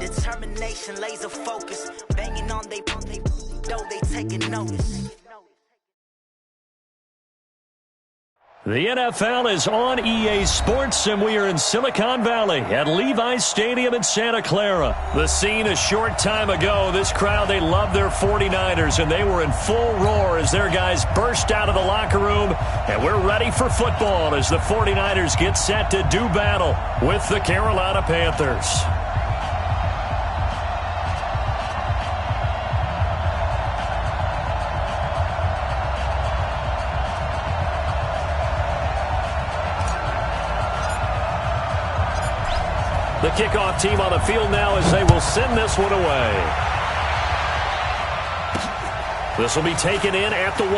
Determination, laser focus, banging on they though they taking notice. The NFL is on EA Sports, and we are in Silicon Valley at Levi's Stadium in Santa Clara. The scene a short time ago, this crowd, they love their 49ers, and they were in full roar as their guys burst out of the locker room, and we're ready for football as the 49ers get set to do battle with the Carolina Panthers. The kickoff team on the field now as they will send this one away. This will be taken in at the 1.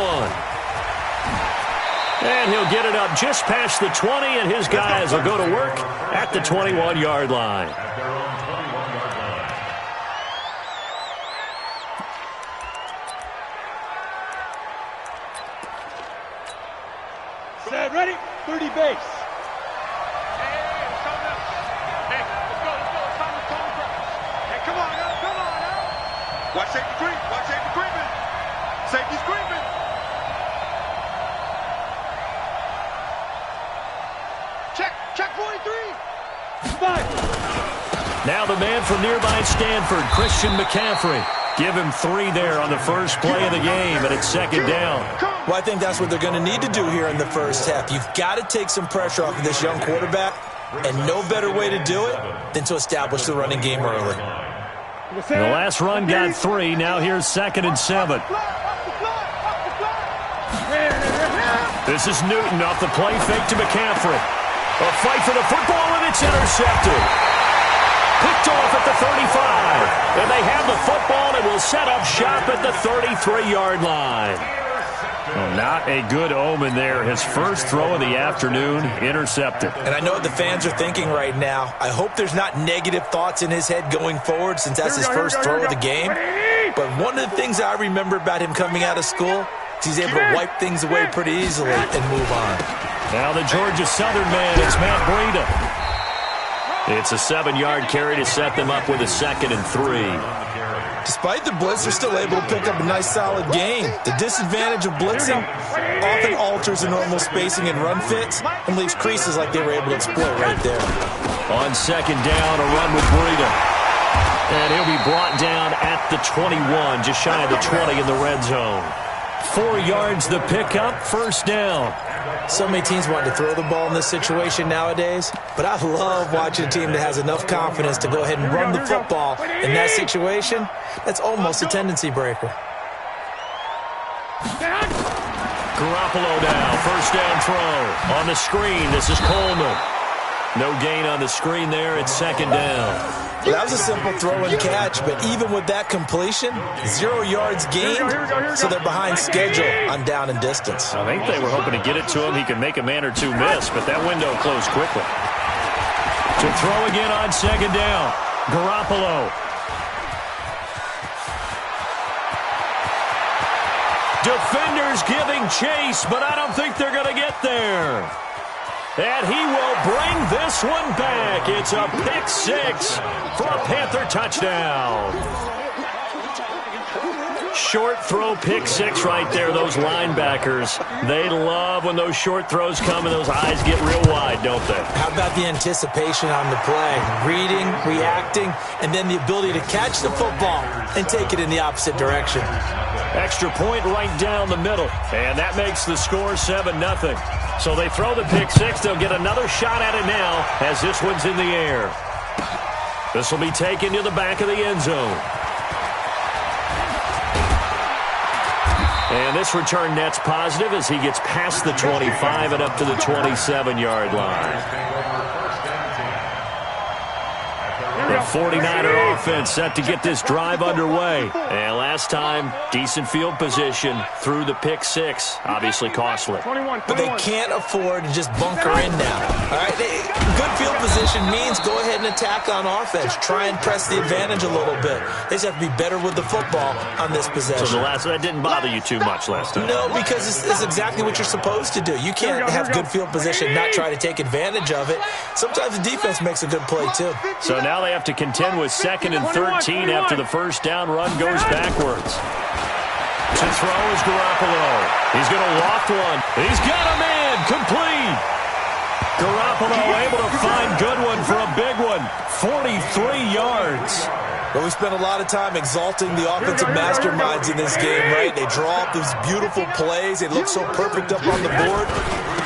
And he'll get it up just past the 20, and his guys will go to work at the 21-yard line. Set, ready, 30 base. Watch safety creep. Watch safety creeping. Safety's creeping. Check 43. 5. Now the man from nearby Stanford, Christian McCaffrey. Give him 3 there on the first play of the game, and it's second down. Well, I think that's what they're going to need to do here in the first half. You've got to take some pressure off of this young quarterback, and no better way to do it than to establish the running game early. The last run got 3. Now here's 2nd and 7. This is Newton off the play fake to McCaffrey. A fight for the football, and it's intercepted. Picked off at the 35. And they have the football and will set up shop at the 33-yard line. Well, not a good omen there. His first throw of the afternoon, intercepted. And I know what the fans are thinking right now. I hope there's not negative thoughts in his head going forward since that's his first throw of the game. But one of the things I remember about him coming out of school is he's able to wipe things away pretty easily and move on. Now the Georgia Southern man, it's Matt Breida. It's a 7-yard carry to set them up with a 2nd and 3. Despite the blitz, they're still able to pick up a nice, solid gain. The disadvantage of blitzing often alters the normal spacing and run fits and leaves creases like they were able to exploit right there. On 2nd down, a run with Breida. And he'll be brought down at the 21, just shy of the 20 in the red zone. 4 yards the pickup, first down. So many teams want to throw the ball in this situation nowadays, but I love watching a team that has enough confidence to go ahead and run the football in that situation. That's almost a tendency breaker. Garoppolo now, first down throw. On the screen, this is Coleman. No gain on the screen there, it's 2nd down. That was a simple throw and catch, but even with that completion, 0 yards gained, so they're behind schedule on down and distance. I think they were hoping to get it to him. He could make a man or two miss, but that window closed quickly. To throw again on 2nd down, Garoppolo. Defenders giving chase, but I don't think they're going to get there. And he will bring this one back. It's a pick 6 for a Panther touchdown. Short throw, pick 6 right there. Those linebackers, they love when those short throws come and those eyes get real wide, don't they? How about the anticipation on the play? Reading, reacting, and then the ability to catch the football and take it in the opposite direction. Extra point right down the middle. And that makes the score 7-0. So they throw the pick 6. They'll get another shot at it now as this one's in the air. This will be taken to the back of the end zone. And this return net's positive as he gets past the 25 and up to the 27-yard line. The 49er offense set to get this drive underway. And last time, decent field position through the pick six. Obviously costly. But they can't afford to just bunker in now. All right, good field position means go ahead and attack on offense. Try and press the advantage a little bit. They just have to be better with the football on this possession. So that didn't bother you too much last time? No, because it's exactly what you're supposed to do. You can't have good field position and not try to take advantage of it. Sometimes the defense makes a good play, too. So now they have to contend with 2nd and 13 after the first down run goes backwards. To throw is Garoppolo. He's going to loft one. He's got a man complete. Garoppolo able to find Goodwin for a big one. 43 yards. Well, we spent a lot of time exalting the offensive masterminds in this game, right? They draw up these beautiful plays. They look so perfect up on the board.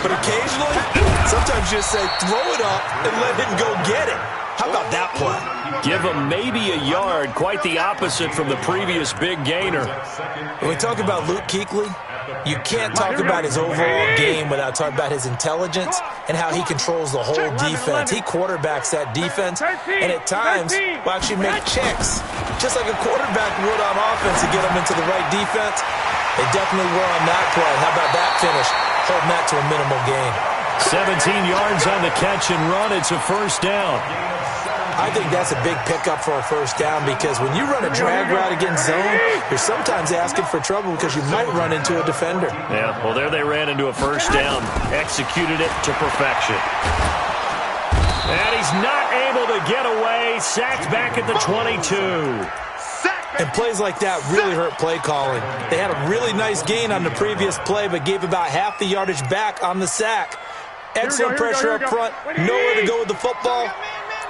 But occasionally, sometimes you just say, throw it up and let him go get it. How about that play? Give him maybe a yard. Quite the opposite from the previous big gainer. When we talk about Luke Kuechly, you can't talk about his overall game without talking about his intelligence and how he controls the whole defense. He quarterbacks that defense and at times will actually make checks, just like a quarterback would on offense to get them into the right defense. They definitely were on that play. How about that finish? Holding that to a minimal gain. 17 yards on the catch and run. It's a first down. I think that's a big pickup for a first down because when you run a drag route against zone, you're sometimes asking for trouble because you might run into a defender. Yeah, well, there they ran into a first down. Executed it to perfection. And he's not able to get away. Sacked back at the 22. And plays like that really hurt play calling. They had a really nice gain on the previous play, but gave about half the yardage back on the sack. Excellent pressure up front. Nowhere to go with the football.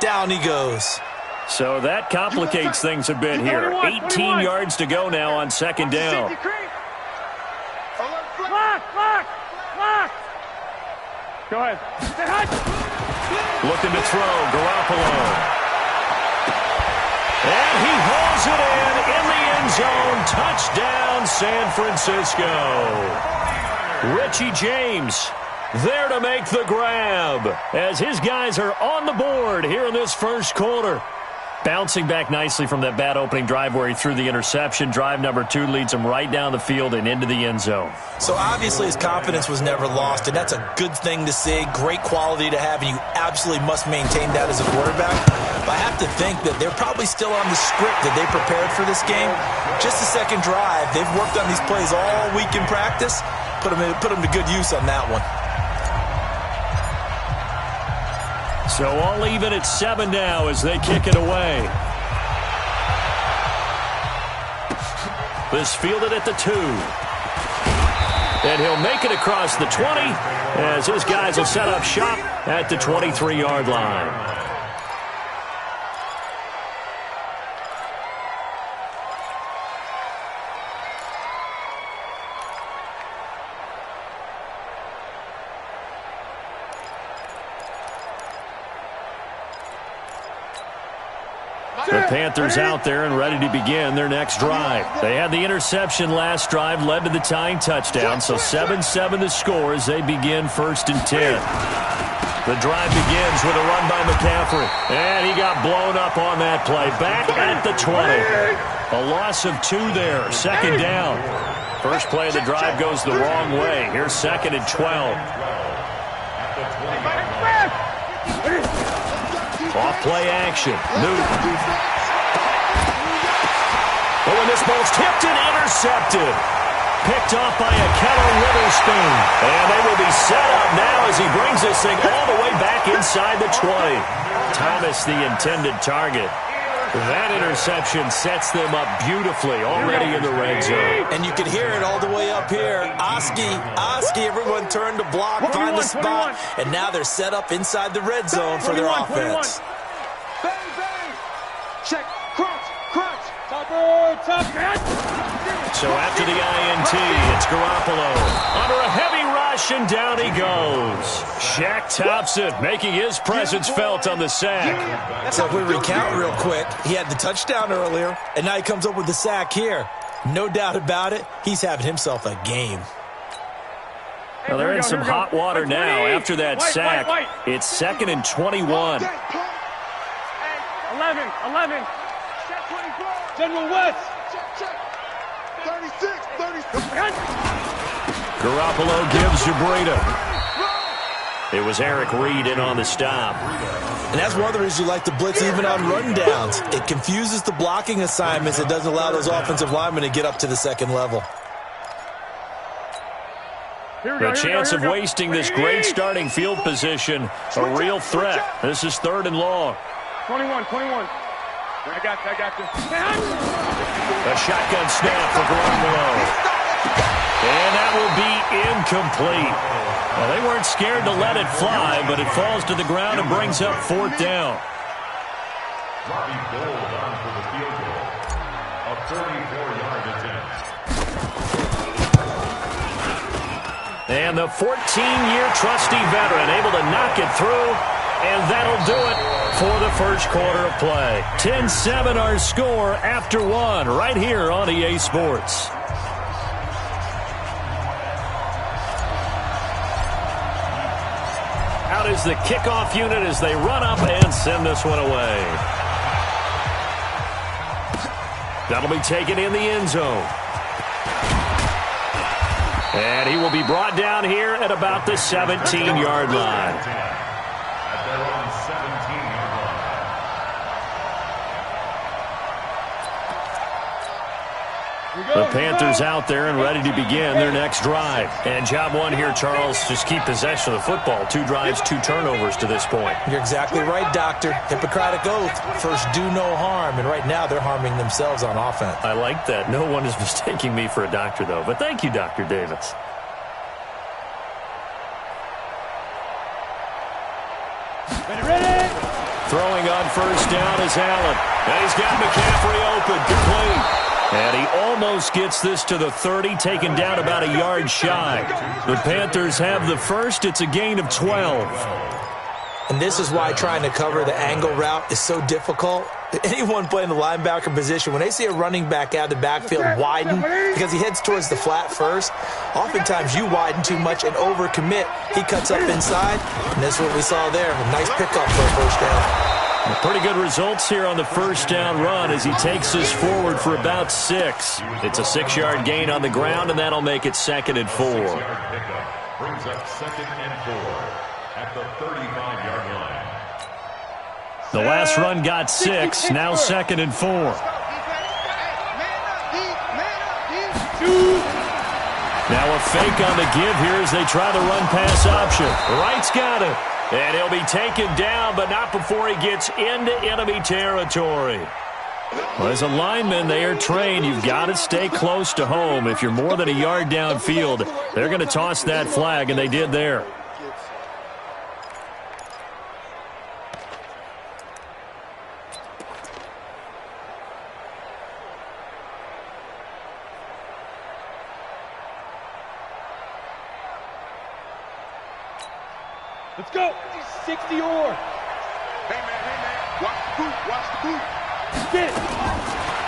Down he goes. So that complicates things a bit here. 18 yards to go now on second down. Go ahead. Looking to throw, Garoppolo. And he hauls it in the end zone. Touchdown, San Francisco. Richie James there to make the grab as his guys are on the board here in this first quarter. Bouncing back nicely from that bad opening drive where he threw the interception. Drive number 2 leads him right down the field and into the end zone. So obviously his confidence was never lost, and that's a good thing to see. Great quality to have, and you absolutely must maintain that as a quarterback. But I have to think that they're probably still on the script that they prepared for this game. Just the second drive. They've worked on these plays all week in practice. Put them to good use on that one. So all even at 7 now as they kick it away. This fielded at the 2. And he'll make it across the 20 as his guys will set up shop at the 23-yard line. The Panthers out there and ready to begin their next drive. They had the interception last drive, led to the tying touchdown, so 7-7 the score as they begin 1st and 10. The drive begins with a run by McCaffrey, and he got blown up on that play. Back at the 20. A loss of 2 there, 2nd down. First play of the drive goes the wrong way. Here's 2nd and 12. Off play action. Newton. Oh, and this ball's tipped and intercepted. Picked off by a Keller Witherspoon. And they will be set up now as he brings this thing all the way back inside the 20. Thomas, the intended target. That interception sets them up beautifully already in the red zone. And you can hear it all the way up here. Oski, everyone turned to block, find the spot, and now they're set up inside the red zone for their offense. Bang, bang. Check, crunch. So after the INT, it's Garoppolo. Under a heavy rush, and down he goes. Shaq Thompson making his presence felt on the sack. So if we recount real quick, he had the touchdown earlier, and now he comes up with the sack here. No doubt about it, he's having himself a game. Well, they're in some hot water now after that sack. It's 2nd and 21. 11. Check 24. General West. Check. 36. Garoppolo gives to Breida. It was Eric Reed in on the stop. And that's one of the reasons you like to blitz even on rundowns. It confuses the blocking assignments. It doesn't allow those offensive linemen to get up to the second level. The chance of wasting this great starting field position, a real threat. This is 3rd and long. 21. I got this. A shotgun snap for Garoppolo. And that will be incomplete. Well, they weren't scared to let it fly, but it falls to the ground and brings up 4th down. Robbie Gould on for the field goal. A 44-yard attempt. And the 14-year trusty veteran able to knock it through, and that'll do it for the first quarter of play. 10-7 our score after 1 right here on EA Sports. Out is the kickoff unit as they run up and send this one away. That'll be taken in the end zone. And he will be brought down here at about the 17-yard line. At their own 17-yard line. The Panthers out there and ready to begin their next drive. And job one here, Charles, just keep possession of the football. 2 drives, 2 turnovers to this point. You're exactly right, Doctor. Hippocratic oath. First, do no harm. And right now, they're harming themselves on offense. I like that. No one is mistaking me for a doctor, though. But thank you, Dr. Davis. Ready? Throwing on first down is Allen. And he's got McCaffrey open, complete. And he almost gets this to the 30, taken down about a yard shy. The Panthers have the first. It's a gain of 12. And this is why trying to cover the angle route is so difficult. Anyone playing the linebacker position, when they see a running back out of the backfield widen because he heads towards the flat first, oftentimes you widen too much and overcommit. He cuts up inside, and that's what we saw there. A nice pickup for a first down. Pretty good results here on the first down run as he takes us forward for about 6. It's a 6-yard gain on the ground, and that'll make it 2nd and 4. Brings up 2nd and 4 at the 35-yard line. The last run got 6, now 2nd and 4. Now a fake on the give here as they try the run-pass option. Wright's got it. And he'll be taken down, but not before he gets into enemy territory. Well, as a lineman, they are trained. You've got to stay close to home. If you're more than a yard downfield, they're going to toss that flag, and they did there. Let's go. 60 or. Hey, man. Watch the boot. Get it.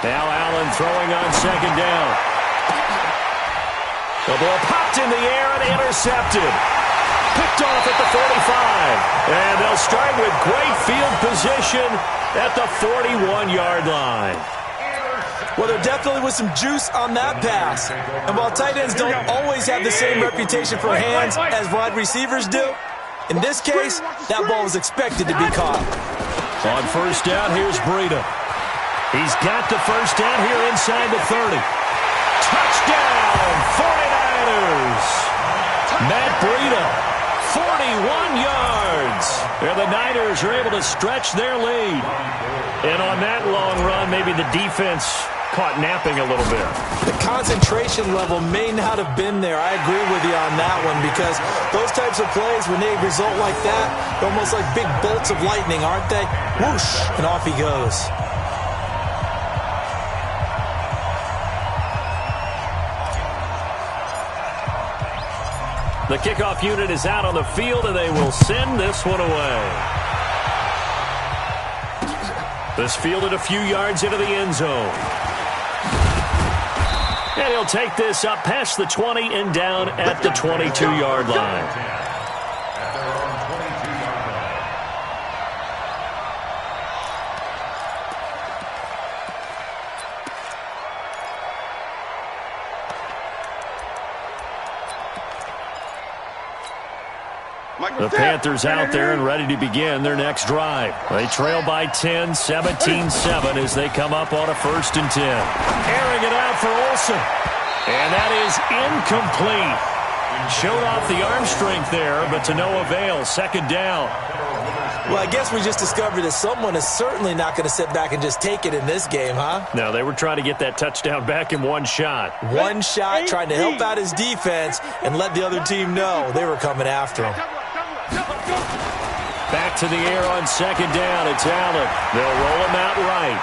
Now Allen throwing on 2nd down. The ball popped in the air and intercepted. Picked off at the 45. And they'll start with great field position at the 41-yard line. Well, there definitely was some juice on that pass. And while tight ends don't always have the same reputation for hands as wide receivers do, in this case, that ball was expected to be caught. On first down, here's Breida. He's got the first down here inside the 30. Touchdown, 49ers. Matt Breida, 41 yards. And the Niners are able to stretch their lead. And on that long run, maybe the defense caught napping a little bit. The concentration level may not have been there. I agree with you on that one because those types of plays, when they result like that, they're almost like big bolts of lightning, aren't they? Whoosh, and off he goes. The kickoff unit is out on the field, and they will send this one away. This fielded a few yards into the end zone. And he'll take this up past the 20 and down at the 22-yard line. The Panthers out there and ready to begin their next drive. They trail by 10, 17-7 as they come up on a 1st and 10. Airing it out for Olsen. And that is incomplete. Showed off the arm strength there, but to no avail. 2nd down. Well, I guess we just discovered that someone is certainly not going to sit back and just take it in this game, huh? No, they were trying to get that touchdown back in one shot. One shot, trying to help out his defense and let the other team know they were coming after him. Back to the air on 2nd down. It's Allen. They'll roll him out right.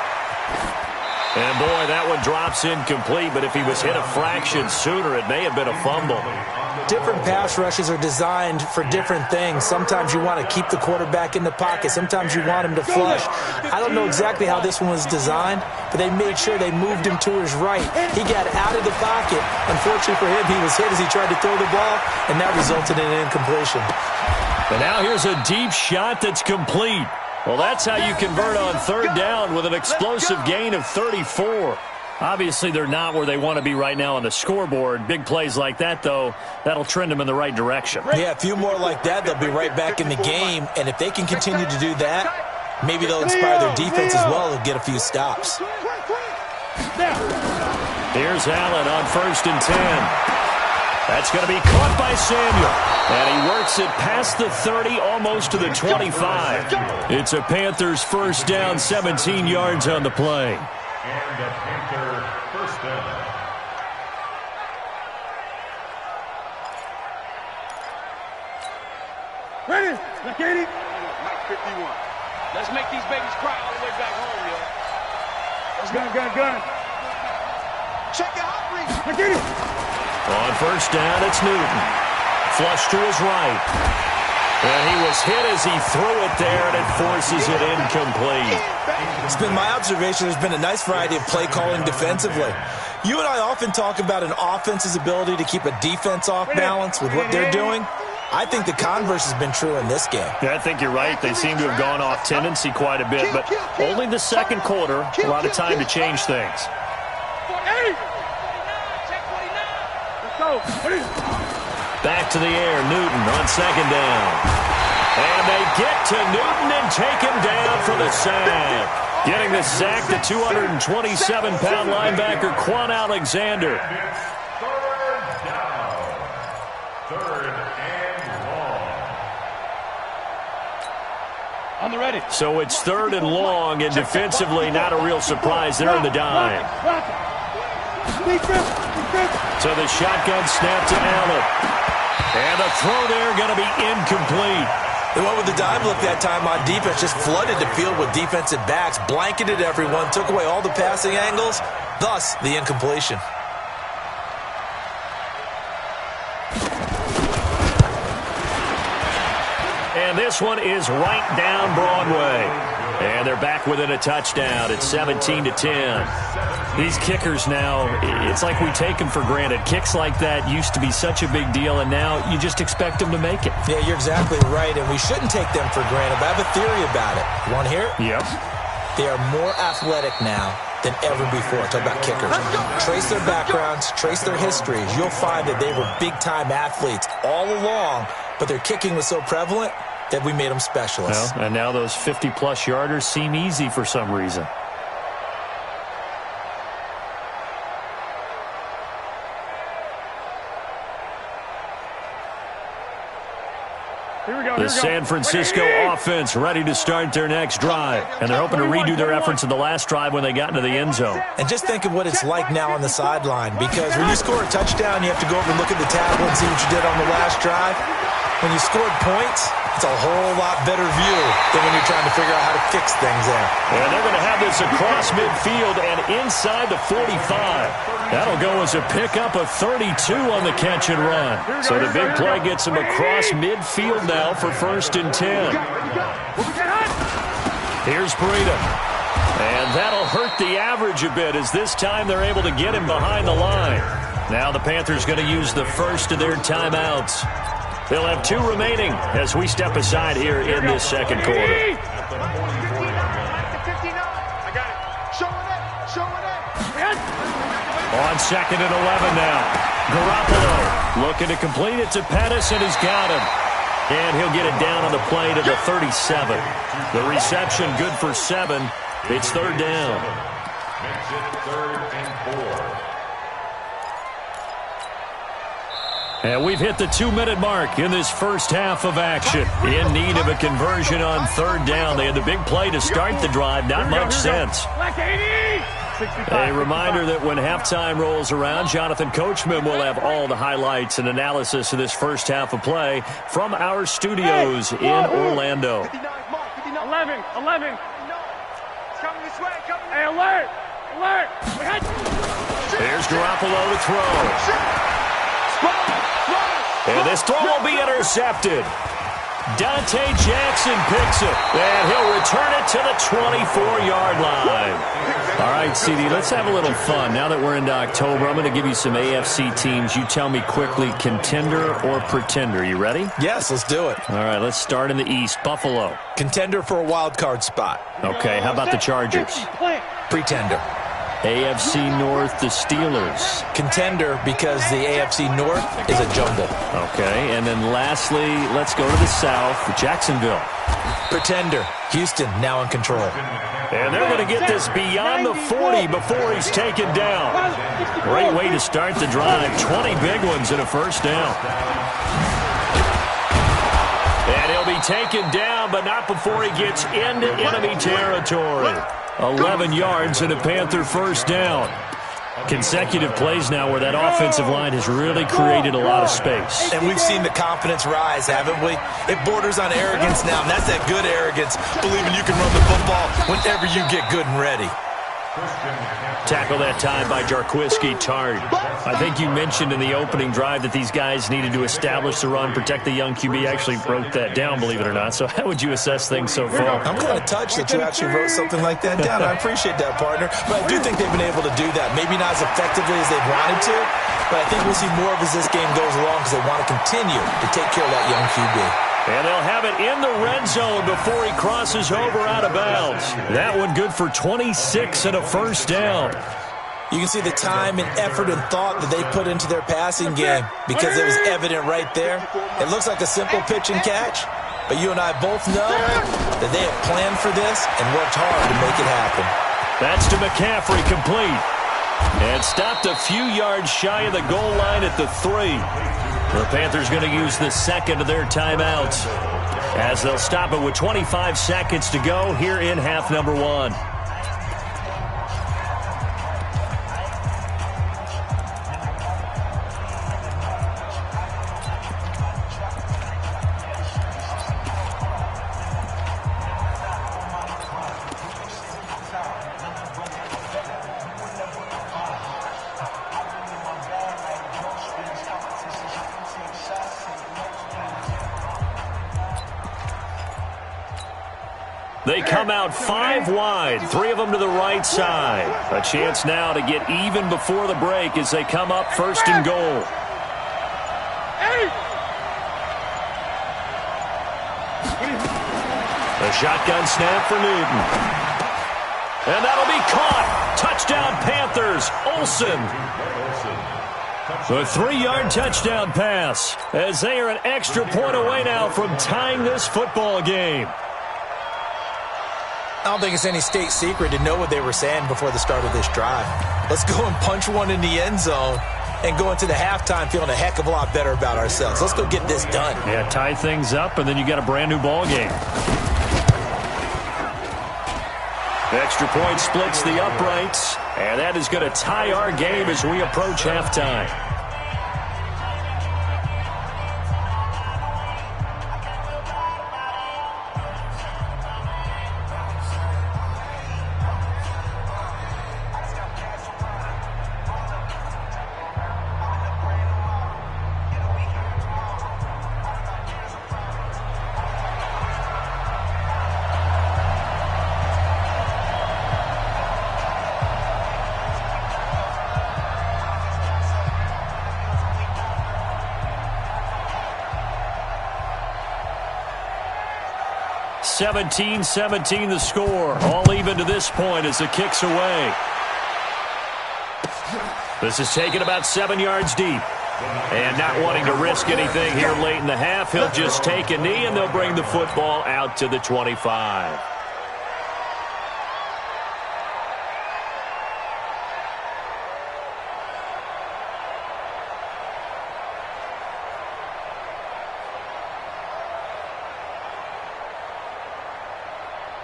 And, boy, that one drops incomplete, but if he was hit a fraction sooner, it may have been a fumble. Different pass rushes are designed for different things. Sometimes you want to keep the quarterback in the pocket. Sometimes you want him to flush. I don't know exactly how this one was designed, but they made sure they moved him to his right. He got out of the pocket. Unfortunately for him, he was hit as he tried to throw the ball, and that resulted in an incompletion. And now here's a deep shot that's complete. Well, that's how you convert on 3rd down with an explosive gain of 34. Obviously, they're not where they want to be right now on the scoreboard. Big plays like that, though, that'll trend them in the right direction. Yeah, a few more like that, they'll be right back in the game. And if they can continue to do that, maybe they'll inspire their defense as well and get a few stops. Here's Allen on 1st and 10. That's going to be caught by Samuel. And he works it past the 30, almost to the 25. It's a Panthers 1st down, 17 yards on the play. And the Panther 1st down. Ready? Katie? Mike 51. Let's make these babies cry all the way back home, yo. Let's go. Gun. Check your hot reach. Katie. On 1st down, it's Newton. Flush to his right. And he was hit as he threw it there, and it forces it incomplete. It's been my observation there's been a nice variety of play calling defensively. You and I often talk about an offense's ability to keep a defense off balance with what they're doing. I think the converse has been true in this game. Yeah, I think you're right. They seem to have gone off tendency quite a bit, but only the 2nd quarter, a lot of time to change things. Back to the air, Newton on 2nd down. And they get to Newton and take him down for the sack. Getting the sack, the 227-pound linebacker, Quan Alexander. It's 3rd down. 3rd and long. On the ready. So it's 3rd and long, and defensively not a real surprise there in the dime. So the shotgun snap to Allen. And the throw there going to be incomplete. They went with the dive look that time on defense, just flooded the field with defensive backs, blanketed everyone, took away all the passing angles, thus the incompletion. And this one is right down Broadway. And they're back within a touchdown. It's 17-10. These kickers now, it's like we take them for granted. Kicks like that used to be such a big deal, and now you just expect them to make it. Yeah, you're exactly right, and we shouldn't take them for granted, but I have a theory about it. You want to hear it? Yep. They are more athletic now than ever before. Talk about kickers. Trace their backgrounds, trace their histories. You'll find that they were big-time athletes all along, but their kicking was so prevalent that we made them specialists. Well, and now those 50-plus yarders seem easy for some reason. The San Francisco offense ready to start their next drive. And they're hoping to redo their efforts in the last drive when they got into the end zone. And just think of what it's like now on the sideline, because when you score a touchdown, you have to go over and look at the table and see what you did on the last drive. When you scored points, it's a whole lot better view than when you're trying to figure out how to fix things there. And they're going to have this across midfield and inside the 45. That'll go as a pickup of 32 on the catch and run. So the big play gets them across midfield now for 1st and 10. Here's Breida. And that'll hurt the average a bit, as this time they're able to get him behind the line. Now the Panthers going to use the first of their timeouts. They'll have 2 remaining as we step aside here in this second quarter. On 2nd and 11 now. Garoppolo looking to complete it to Pettis, and he's got him. And he'll get it down on the play to the 37. The reception good for 7. It's third down. Makes it 3rd and 4. And we've hit the 2-minute mark in this first half of action. In need of a conversion on third down. They had the big play to start the drive. Not much sense. A reminder that when halftime rolls around, Jonathan Coachman will have all the highlights and analysis of this first half of play from our studios in Orlando. 11. Coming this way. Hey, alert. Here's Garoppolo to throw. And this throw will be intercepted. Dante Jackson picks it, and he'll return it to the 24-yard line. All right, CD, let's have a little fun. Now that we're into October, I'm going to give you some AFC teams. You tell me quickly, contender or pretender. You ready? Yes, let's do it. All right, let's start in the East. Buffalo. Contender for a wild card spot. Okay, how about the Chargers? Pretender. AFC North, the Steelers. Contender because the AFC North is a jumble. Okay, and then lastly, let's go to the South, Jacksonville. Pretender. Houston now in control. And they're going to get this beyond the 40 before he's taken down. Great way to start the drive. 20 big ones and a first down. And he'll be taken down, but not before he gets into enemy territory. 11 yards and a Panther first down. Consecutive plays now where that offensive line has really created a lot of space. And we've seen the confidence rise, haven't we? It borders on arrogance now, and that's that good arrogance, believing you can run the football whenever you get good and ready. Tackle that time by Jarquiski Tart. I think you mentioned in the opening drive that these guys needed to establish the run, protect the young QB. Actually wrote that down, believe it or not. So how would you assess things so far? I'm kind of touched that you actually wrote something like that down. I appreciate that, partner. But I do think they've been able to do that. Maybe not as effectively as they've wanted to, but I think we'll see more of as this game goes along because they want to continue to take care of that young QB. And they'll have it in the red zone before he crosses over out of bounds. That one good for 26 and a first down. You can see the time and effort and thought that they put into their passing game because it was evident right there. It looks like a simple pitch and catch, but you and I both know that they have planned for this and worked hard to make it happen. That's to McCaffrey, complete. And stopped a few yards shy of the goal line at the 3. The Panthers going to use the second of their timeouts as they'll stop it with 25 seconds to go here in half number 1. They come out 5 wide, 3 of them to the right side. A chance now to get even before the break as they come up first and goal. A shotgun snap for Newton. And that'll be caught. Touchdown Panthers. Olsen. A 3-yard touchdown pass as they are an extra point away now from tying this football game. I don't think it's any state secret to know what they were saying before the start of this drive. Let's go and punch one in the end zone and go into the halftime feeling a heck of a lot better about ourselves. Let's go get this done. Yeah, tie things up, and then you got a brand-new ball game. Extra point splits the uprights, and that is going to tie our game as we approach halftime. (17-17) the score. All even to this point as the kick's away. This is taken about 7 yards deep. And not wanting to risk anything here late in the half, he'll just take a knee, and they'll bring the football out to the 25.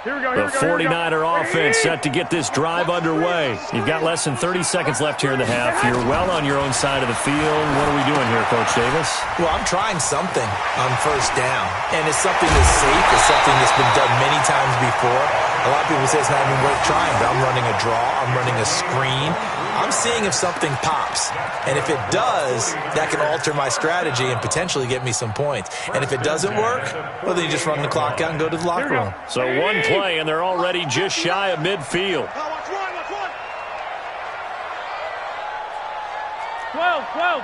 The 49er offense set to get this drive underway. You've got less than 30 seconds left here in the half. You're well on your own side of the field. What are we doing here, Coach Davis? Well, I'm trying something on first down, and it's something that's safe. It's something that's been done many times before. A lot of people say it's not even worth trying, but I'm running a draw. I'm running a screen. I'm seeing if something pops. And if it does, that can alter my strategy and potentially get me some points. And if it doesn't work, well, then you just run the clock out and go to the locker room. So one play, and they're already just shy of midfield. 12.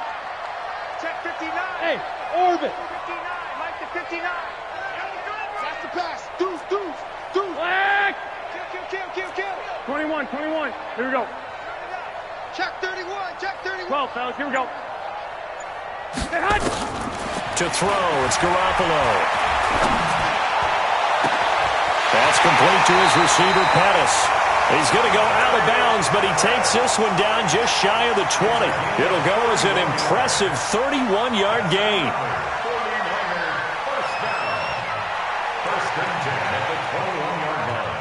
Check 59. Hey, orbit. 59. Mike to 59. That's the pass. Deuce. Black. Kill. 21. Here we go. Check 31. 12, fellas. Here we go. To throw, it's Garoppolo. That's complete to his receiver, Pettis. He's going to go out of bounds, but he takes this one down just shy of the 20. It'll go as an impressive 31-yard gain. First and 10 at the 21-yard line.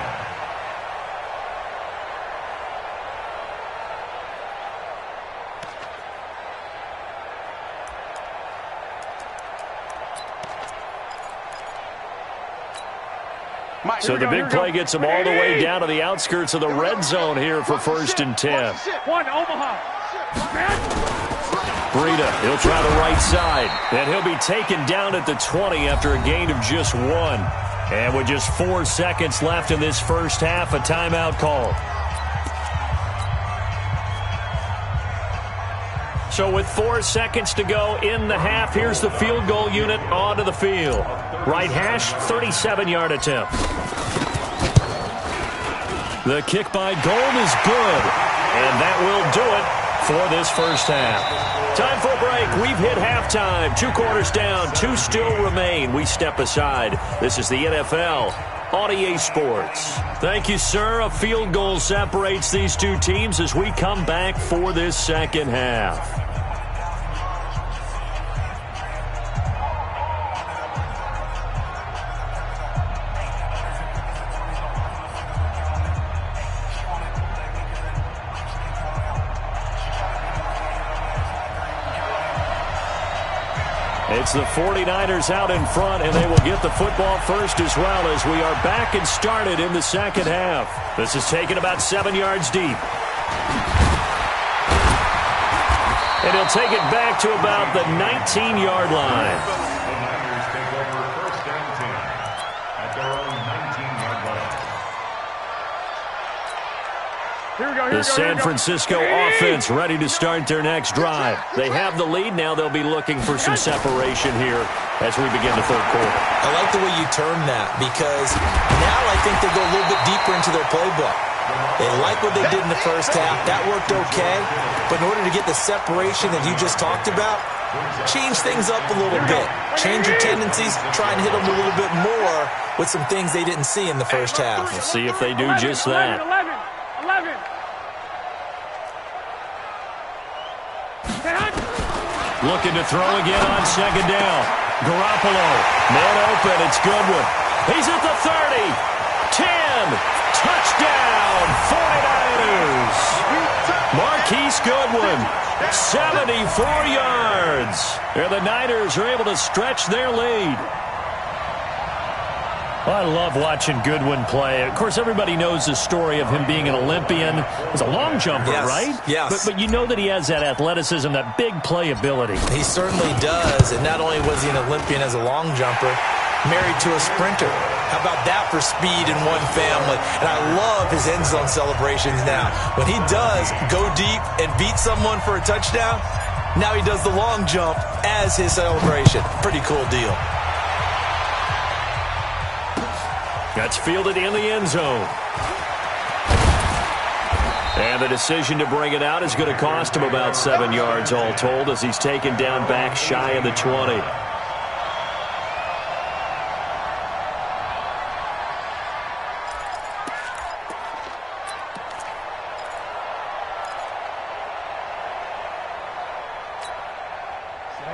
So the big play gets him all the way down to the outskirts of the red zone here for first and 10. One, Omaha. Breida, he'll try the right side. And he'll be taken down at the 20 after a gain of just 1. And with just 4 seconds left in this first half, a timeout call. So with 4 seconds to go in the half, here's the field goal unit onto the field. Right hash, 37-yard attempt. The kick by Gold is good, and that will do it for this first half. Time for a break. We've hit halftime. 2 quarters down, 2 still remain. We step aside. This is the NFL on EA Sports. Thank you, sir. A field goal separates these two teams as we come back for this second half. It's the 49ers out in front, and they will get the football first as well as we are back and started in the second half. This is taken about 7 yards deep. And he'll take it back to about the 19-yard line. The Niners take over first and 10 at their own 19-yard line. The San Francisco offense ready to start their next drive. They have the lead. Now they'll be looking for some separation here as we begin the third quarter. I like the way you term that because now I think they go a little bit deeper into their playbook. They like what they did in the first half. That worked okay. But in order to get the separation that you just talked about, change things up a little bit. Change your tendencies. Try and hit them a little bit more with some things they didn't see in the first half. We'll see if they do just that. 11. Looking to throw again on second down. Garoppolo, man open, it's Goodwin. He's at the 30, 10, touchdown, 49ers. Marquise Goodwin, 74 yards. And the Niners are able to stretch their lead. I love watching Goodwin play. Of course, everybody knows the story of him being an Olympian. He's a long jumper, right? Yes. But you know that he has that athleticism, that big playability. He certainly does. And not only was he an Olympian as a long jumper, married to a sprinter. How about that for speed in one family? And I love his end zone celebrations now. When he does go deep and beat someone for a touchdown, now he does the long jump as his celebration. Pretty cool deal. That's fielded in the end zone. And the decision to bring it out is going to cost him about 7 yards all told as he's taken down back shy of the 20.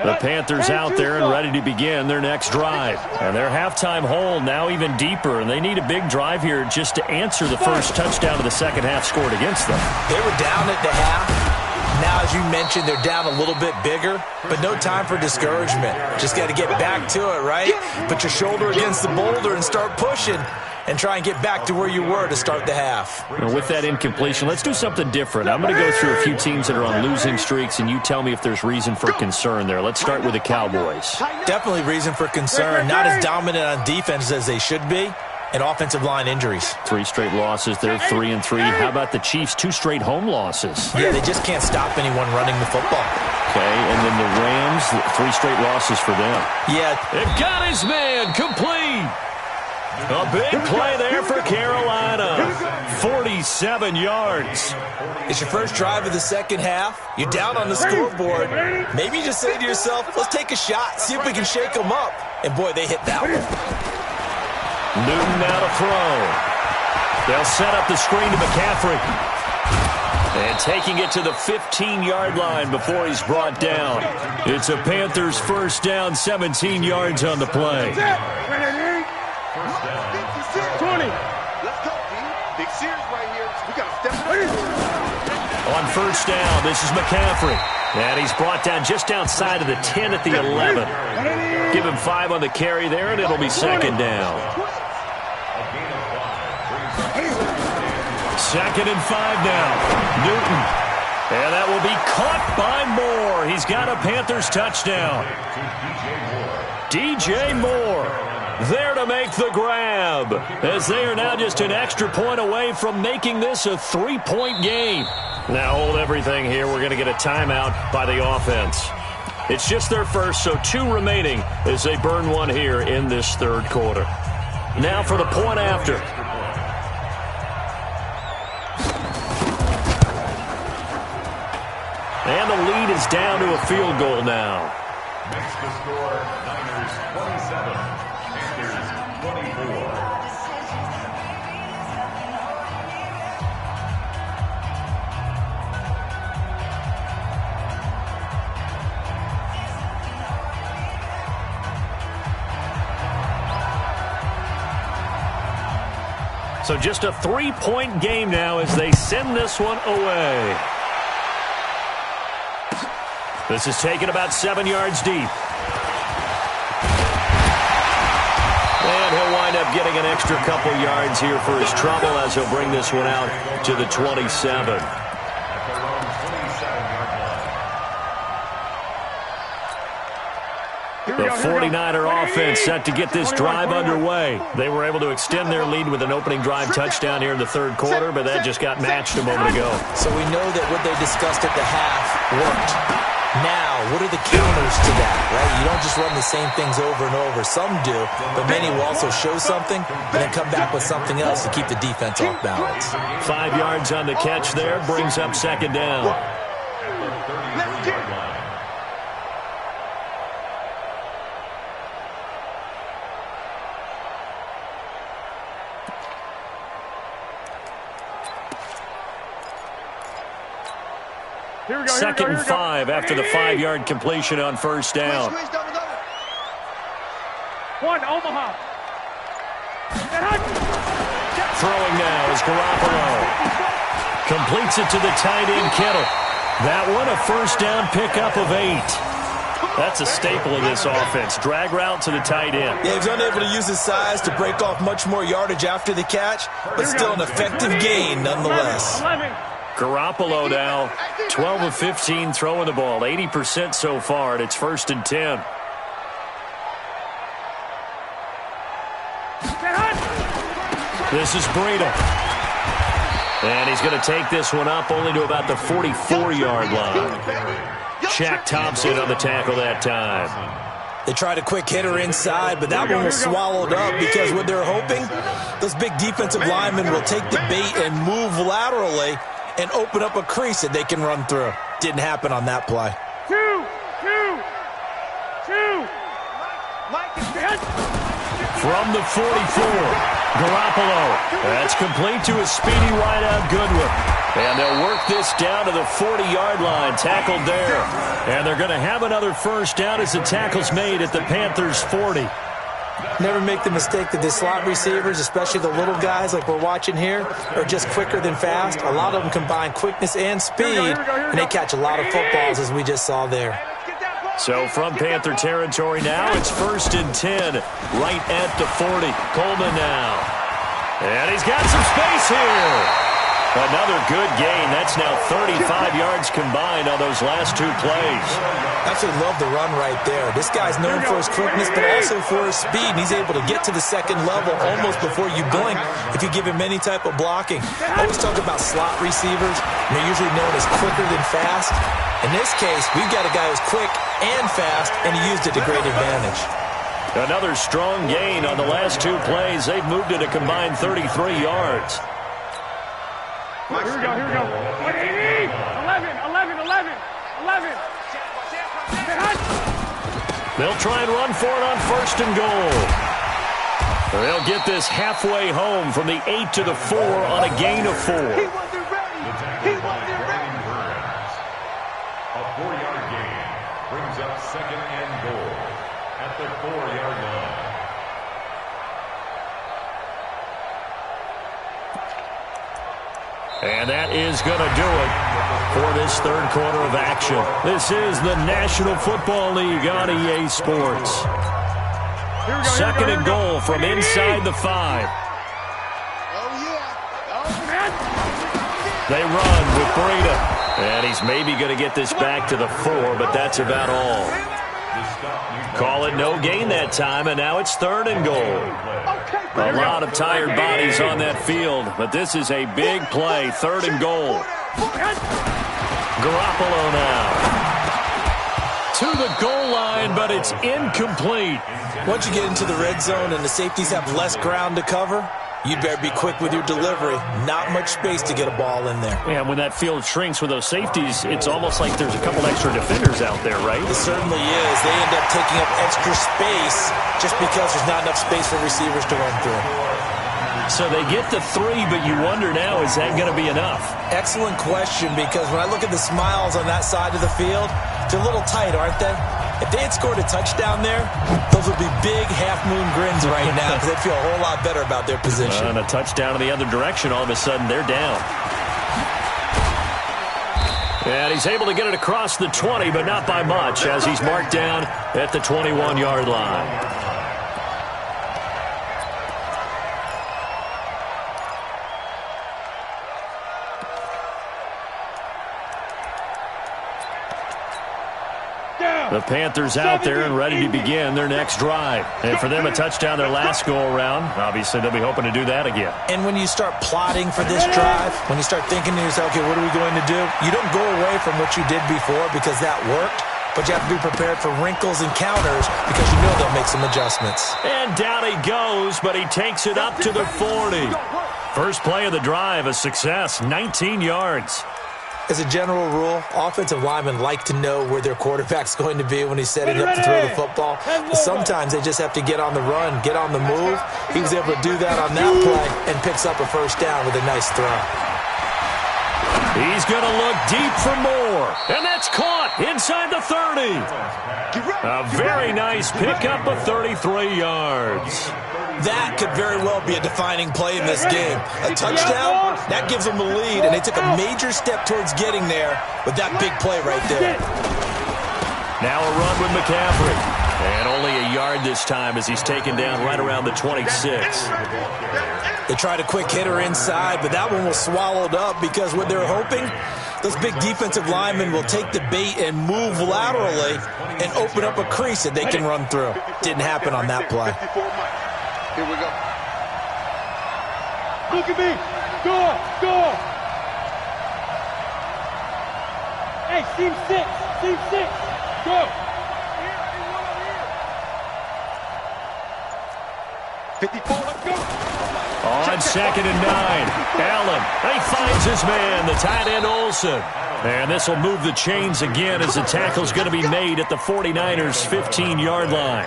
The Panthers out there and ready to begin their next drive. And their halftime hole now even deeper, and they need a big drive here just to answer the first touchdown of the second half scored against them. They were down at the half. Now, as you mentioned, they're down a little bit bigger, but no time for discouragement. Just got to get back to it, right? Put your shoulder against the boulder and start pushing and try and get back to where you were to start the half. And with that incompletion, let's do something different. I'm going to go through a few teams that are on losing streaks, and you tell me if there's reason for concern there. Let's start with the Cowboys. Definitely reason for concern. Not as dominant on defense as they should be, and offensive line injuries. 3 straight losses. They're 3-3. How about the Chiefs? 2 straight home losses. Yeah, they just can't stop anyone running the football. Okay, and then the Rams, 3 straight losses for them. Yeah. They've got his man complete. A big play there for Carolina. 47 yards. It's your first drive of the second half. You're down on the scoreboard. Maybe you just say to yourself, let's take a shot, see if we can shake them up. And, boy, they hit that one. Newton now to throw. They'll set up the screen to McCaffrey. And taking it to the 15-yard line before he's brought down. It's a Panthers first down, 17 yards on the play. 20. Let's go, D. Big Sears right here. We got to step up. On first down, this is McCaffrey. And he's brought down just outside of the 10 at the 11. Give him 5 on the carry there, and it'll be second down. 2nd and 5 now. Newton. And that will be caught by Moore. He's got a Panthers touchdown. DJ Moore there to make the grab, as they are now just an extra point away from making this a 3-point game. Now hold everything here. We're going to get a timeout by the offense. It's just their first, so 2 remaining as they burn 1 here in this third quarter. Now for the point after. And the lead is down to a field goal now. Makes the score Niners 27, Panthers 24. So just a 3-point game now as they send this one away. This is taken about 7 yards deep. And he'll wind up getting an extra couple yards here for his trouble as he'll bring this one out to the 27. The 49er offense set to get this drive underway. They were able to extend their lead with an opening drive touchdown here in the third quarter, but that just got matched a moment ago. So we know that what they discussed at the half worked. Now, what are the counters to that, right? You don't just run the same things over and over. Some do, but many will also show something and then come back with something else to keep the defense off balance. 5 yards on the catch there, brings up second down. Second and 5 after the 5-yard completion on first down. One, Omaha. Throwing now is Garoppolo. Completes it to the tight end, Kittle. That one a first down pickup of 8. That's a staple of this offense. Drag route to the tight end. Yeah, he's unable to use his size to break off much more yardage after the catch, but still an effective gain nonetheless. Garoppolo now, 12 of 15 throwing the ball, 80% so far, and it's 1st and 10. This is Breida. And he's going to take this one up only to about the 44-yard line. Shaq Thompson on the tackle that time. They tried a quick hitter inside, but that one was swallowed up because what they're hoping, those big defensive linemen will take the bait and move laterally and open up a crease that they can run through. Didn't happen on that play. Two. From the 44, Garoppolo. That's complete to a speedy wideout Goodwin. And they'll work this down to the 40-yard line, tackled there. And they're going to have another first down as the tackle's made at the Panthers' 40. Never make the mistake that the slot receivers, especially the little guys like we're watching here, are just quicker than fast. A lot of them combine quickness and speed, and they catch a lot of footballs, as we just saw there. So from Panther territory now, it's 1st and 10, right at the 40. Coleman now. And he's got some space here. Another good gain. That's now 35 yards combined on those last 2 plays. Absolutely love the run right there. This guy's known for his quickness, but also for his speed. And he's able to get to the second level almost before you blink if you give him any type of blocking. I always talk about slot receivers, and they're usually known as quicker than fast. In this case, we've got a guy who's quick and fast, and he used it to great advantage. Another strong gain on the last 2 plays. They've moved it a combined 33 yards. Here we go. 11. They'll try and run for it on 1st and goal. They'll get this halfway home from the 8 to the 4 on a gain of 4. He wasn't ready. A 4-yard gain brings up 2nd and goal at the 4-yard line. And that is going to do it for this 3rd quarter of action. This is the National Football League on EA Sports. 2nd and goal from inside the 5. They run with Breida. And he's maybe going to get this back to the 4, but that's about all. Call it no gain that time, and now it's 3rd and goal. A lot of tired bodies on that field, but this is a big play. 3rd and goal. Garoppolo now. To the goal line, but it's incomplete. Once you get into the red zone and the safeties have less ground to cover, you better be quick with your delivery. Not much space to get a ball in there. Yeah, when that field shrinks with those safeties, it's almost like there's a couple extra defenders out there, right? It certainly is. They end up taking up extra space just because there's not enough space for receivers to run through. So they get the 3, but you wonder now, is that going to be enough? Excellent question, because when I look at the smiles on that side of the field, they're a little tight, aren't they? If they had scored a touchdown there, those would be big half-moon grins right now because they'd feel a whole lot better about their position. And a touchdown in the other direction, all of a sudden they're down. And he's able to get it across the 20, but not by much, as he's marked down at the 21-yard line. The Panthers out there and ready to begin their next drive. And for them, a touchdown their last go-around. Obviously, they'll be hoping to do that again. And when you start plotting for this drive, when you start thinking to yourself, okay, what are we going to do? You don't go away from what you did before because that worked, but you have to be prepared for wrinkles and counters because you know they'll make some adjustments. And down he goes, but he takes it up to the 40. First play of the drive, a success, 19 yards. As a general rule, offensive linemen like to know where their quarterback's going to be when he's setting up to throw the football. But sometimes they just have to get on the run, get on the move. He was able to do that on that play and picks up a first down with a nice throw. He's going to look deep for more. And that's caught inside the 30. A very nice pickup of 33 yards. That could very well be a defining play in this game. A touchdown, that gives them the lead, and they took a major step towards getting there with that big play right there. Now a run with McCaffrey. And only a yard this time as he's taken down right around the 26. They tried a quick hitter inside, but that one was swallowed up because what they're hoping, those big defensive linemen will take the bait and move laterally and open up a crease that they can run through. Didn't happen on that play. Here we go. Look at me. Score. Hey, team 6. Go. 54, let's go. On on 2nd and 9. Allen, he finds his man, the tight end Olsen. And this will move the chains again as the tackle's going to be made at the 49ers' 15-yard line.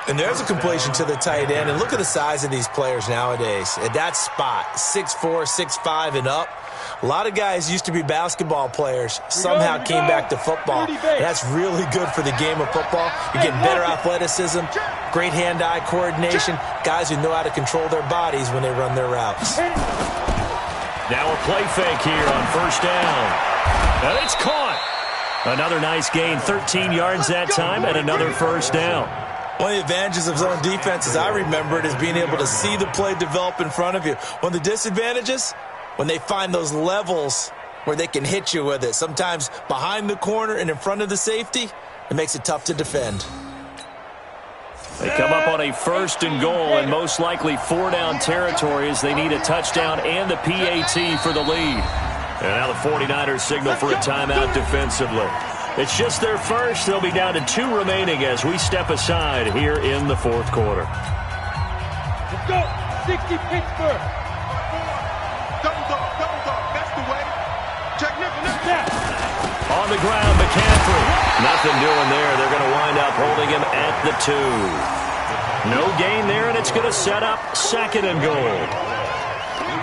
And there's a completion to the tight end. And look at the size of these players nowadays. At that spot, 6'4", 6'5", and up. A lot of guys used to be basketball players, somehow came back to football. And that's really good for the game of football. You're getting better athleticism, great hand-eye coordination, guys who know how to control their bodies when they run their routes. Now a play fake here on 1st down. And it's caught. Another nice gain, 13 yards that time, and another 1st down. One of the advantages of zone defense, as I remember it, is being able to see the play develop in front of you. One of the disadvantages, when they find those levels where they can hit you with it, sometimes behind the corner and in front of the safety, it makes it tough to defend. They come up on a 1st and goal and most likely 4-down territory as they need a touchdown and the PAT for the lead. And now the 49ers signal for a timeout defensively. It's just their first. They'll be down to 2 remaining as we step aside here in the 4th quarter. Let's go. 60 Pittsburgh. Double dog. That's the way. Check nickel. On the ground, McCaffrey. Nothing doing there. They're going to wind up holding him at the 2. No gain there, and it's going to set up 2nd and goal.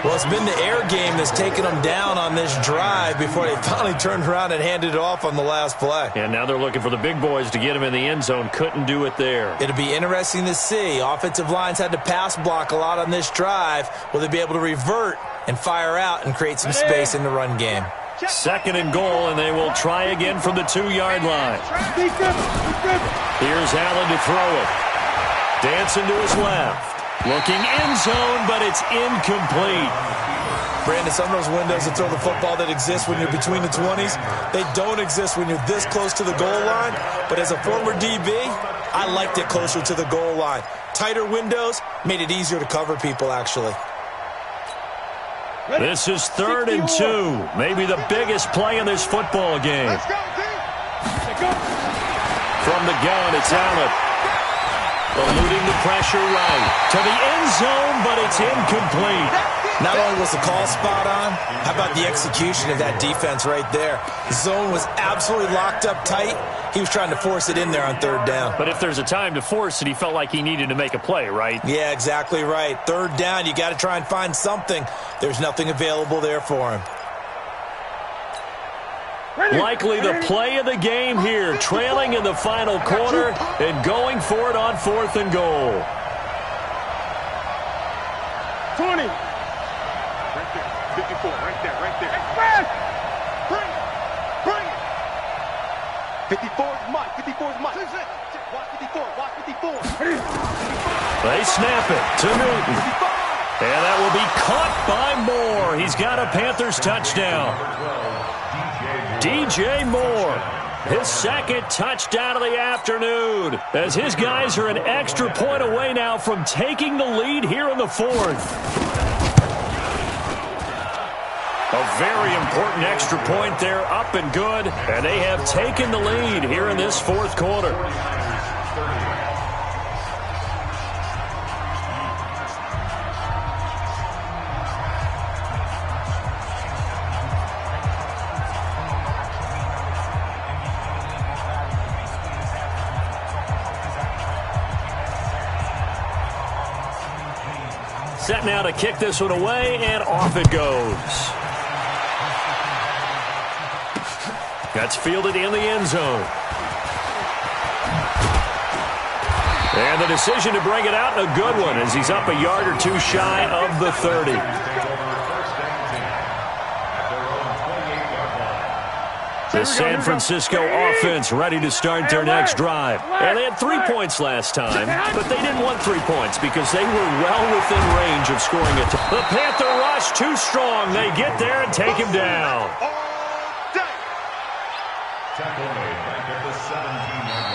Well, it's been the air game that's taken them down on this drive before they finally turned around and handed it off on the last play. And now they're looking for the big boys to get him in the end zone. Couldn't do it there. It'll be interesting to see. Offensive lines had to pass block a lot on this drive. Will they be able to revert and fire out and create some space in the run game? 2nd and goal, and they will try again from the 2-yard line. Here's Allen to throw it. Dancing to his left. Looking end zone, but it's incomplete. Brandon, some of those windows to throw the football that exist when you're between the 20s, they don't exist when you're this close to the goal line. But as a former DB, I liked it closer to the goal line. Tighter windows made it easier to cover people, actually. This is 3rd and 2. Maybe the biggest play in this football game. Let's go, From the gun, it's Allen. Eluding the pressure right to the end zone, but it's incomplete. Not only was the call spot on, how about the execution of that defense right there? The zone was absolutely locked up tight. He was trying to force it in there on 3rd down. But if there's a time to force it, he felt like he needed to make a play, right? Yeah, exactly right. 3rd down, you got to try and find something. There's nothing available there for him. Likely the play of the game here, trailing in the final quarter and going for it on 4th and goal. 20. Right there. 54. Right there. Express. Bring it. 54 is Mike. 54 is Mike. Watch 54. They snap it to Newton. And that will be caught by Moore. He's got a Panthers touchdown. DJ Moore, his 2nd touchdown of the afternoon, as his guys are an extra point away now from taking the lead here in the 4th. A very important extra point there, up and good, and they have taken the lead here in this 4th quarter. Set now to kick this one away, and off it goes. That's fielded in the end zone. And the decision to bring it out, a good one, as he's up a yard or 2 shy of the 30. The San Francisco offense ready to start their next drive. And they had 3 points last time, but they didn't want 3 points because they were well within range of scoring it. The Panther rush too strong. They get there and take him down. Tackle made back at the 17-yard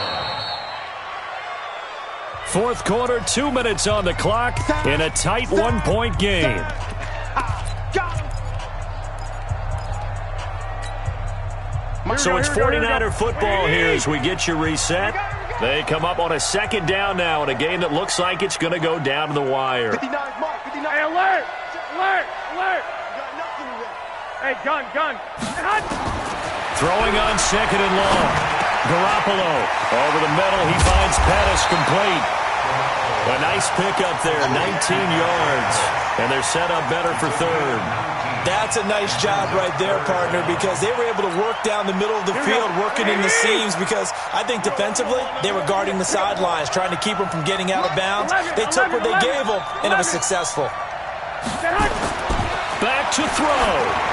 line. 4th quarter, 2 minutes on the clock in a tight 1-point game. So it's 49er football here as we get you reset. They come up on a 2nd down now in a game that looks like it's going to go down to the wire. 59, Mark, 59. Hey, alert! Hey, gun. Throwing on second and long. Garoppolo over the middle. He finds Pettis complete. A nice pickup there, 19 yards. And they're set up better for third. That's a nice job right there, partner, because they were able to work down the middle of the field, working in the seams, because I think defensively they were guarding the sidelines, trying to keep them from getting out of bounds. They took what they gave them, and it was successful. Back to throw.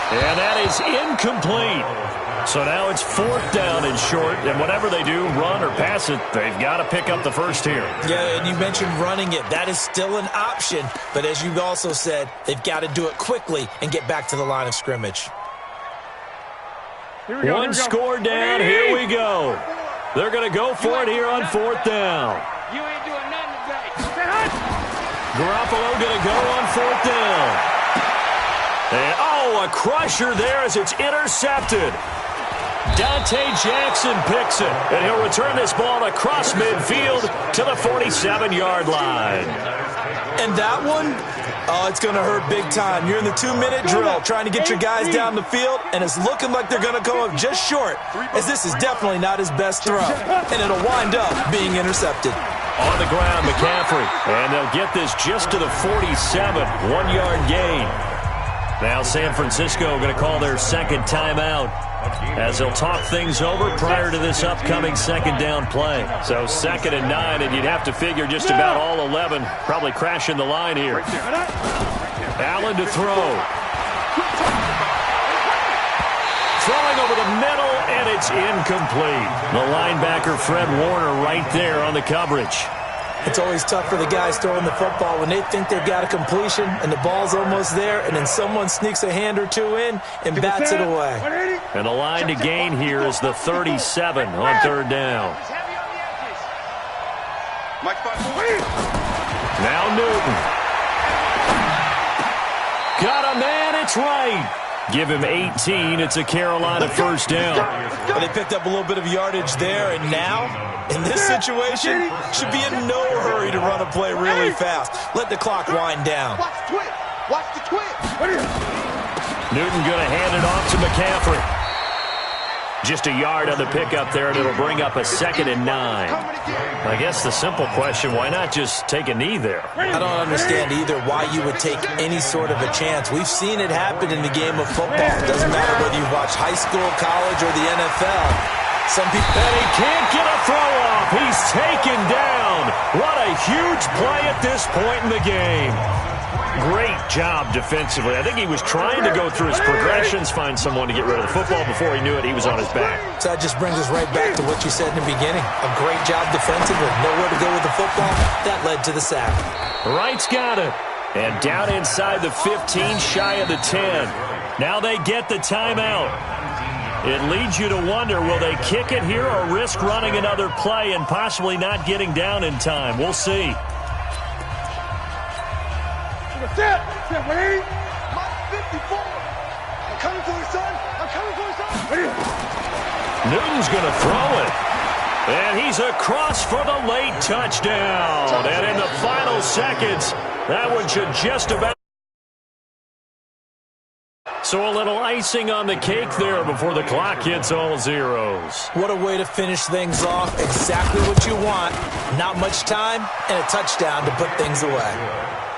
And that is incomplete. So now it's fourth down and short, and whatever they do, run or pass it, they've got to pick up the first here. Yeah, and you mentioned running it. That is still an option, but as you also said, they've got to do it quickly and get back to the line of scrimmage. One score down, here we go. They're going to go for it here on fourth down. You ain't doing nothing today. Garoppolo going to go on fourth down. And, a crusher there as it's intercepted. Dante Jackson picks it, and he'll return this ball across midfield to the 47-yard line. And that one, it's going to hurt big time. You're in the 2-minute drill trying to get your guys down the field, and it's looking like they're going to come up just short, as this is definitely not his best throw, and it'll wind up being intercepted. On the ground, McCaffrey, and they'll get this just to the 47, 1-yard gain. Now San Francisco going to call their second timeout as they'll talk things over prior to this upcoming second down play. So 2nd and 9, and you'd have to figure just about all 11 probably crashing the line here. Allen to throw. Throwing over the middle, and it's incomplete. The linebacker Fred Warner right there on the coverage. It's always tough for the guys throwing the football when they think they've got a completion and the ball's almost there, and then someone sneaks a hand or two in and bats it away. And the line to gain here is the 37 on third down. Now Newton. Got a man, it's right. Give him 18. It's a Carolina first down. But they picked up a little bit of yardage there, and now, in this situation, should be in no hurry to run a play really fast. Let the clock wind down. Watch the twitch. Newton going to hand it off to McCaffrey. Just a yard on the pickup there, and it'll bring up a 2nd and 9. I guess the simple question, why not just take a knee there? I don't understand either why you would take any sort of a chance. We've seen it happen in the game of football. It doesn't matter whether you watch high school, college, or the NFL. Some people... And he can't get a throw off. He's taken down. What a huge play at this point in the game. Great job defensively. I think he was trying to go through his progressions, find someone to get rid of the football. Before he knew it, he was on his back. So that just brings us right back to what you said in the beginning. A great job defensively. Nowhere to go with the football. That led to the sack. Wright's got it. And down inside the 15, shy of the 10. Now they get the timeout. It leads you to wonder, will they kick it here or risk running another play and possibly not getting down in time? We'll see. Step, 180. 54. I'm coming for you, son. I'm coming for you, son. Newton's going to throw it. And he's across for the late touchdown. And in the final seconds, that one should just about... So a little icing on the cake there before the clock hits all zeros. What a way to finish things off. Exactly what you want. Not much time and a touchdown to put things away.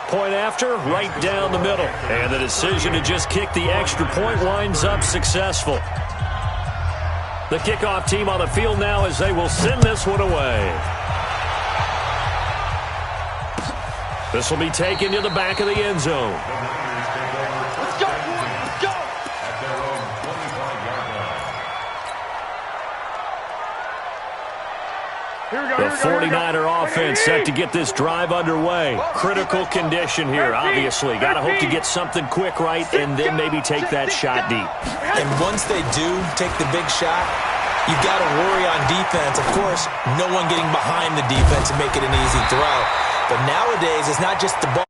Point after, right down the middle. And the decision to just kick the extra point winds up successful. The kickoff team on the field now as they will send this one away. This will be taken to the back of the end zone. Let's go, let's go. At their own 25-yard line. Here we go, The 49er offense set to get this drive underway. Critical condition here, obviously. Got to hope to get something quick right and then maybe take that shot deep. And once they do take the big shot, you've got to worry on defense. Of course, no one getting behind the defense and make it an easy throw. But nowadays, it's not just the ball.